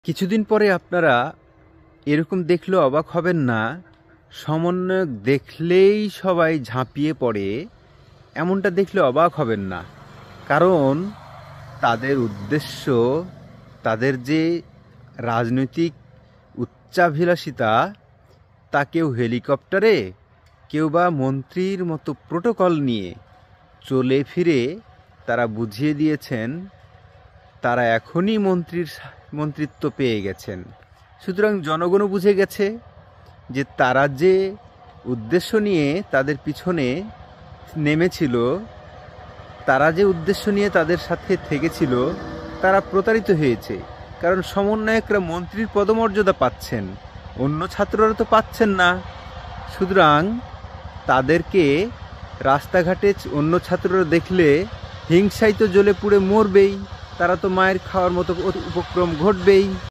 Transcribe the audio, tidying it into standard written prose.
কিছুদিন পরে আপনারা এরকম দেখলেও অবাক হবেন না, সমন্বয়ক দেখলেই সবাই ঝাঁপিয়ে পড়ে, এমনটা দেখলে অবাক হবেন না। কারণ তাদের উদ্দেশ্য, তাদের যে রাজনৈতিক উচ্চাভিলাষিতা, তা কেউ হেলিকপ্টারে, কেউ বা মন্ত্রীর মতো প্রোটোকল নিয়ে চলে ফিরে তারা বুঝিয়ে দিয়েছেন তারা এখনই মন্ত্রিত্ব পেয়ে গেছেন। সুতরাং জনগণও বুঝে গেছে যে তারা যে উদ্দেশ্য নিয়ে তাদের পিছনে নেমেছিল, তারা যে উদ্দেশ্য নিয়ে তাদের সাথে থেকেছিল, তারা প্রতারিত হয়েছে। কারণ সমন্বয়করা মন্ত্রীর পদমর্যাদা পাচ্ছেন, অন্য ছাত্ররা তো পাচ্ছেন না। সুতরাং তাদেরকে রাস্তাঘাটে অন্য ছাত্ররা দেখলে হিংসায় তো জ্বলে পুড়ে মরবেই, তারা তো মায়ের খাওয়ার মতো উপক্রম ঘটবেই।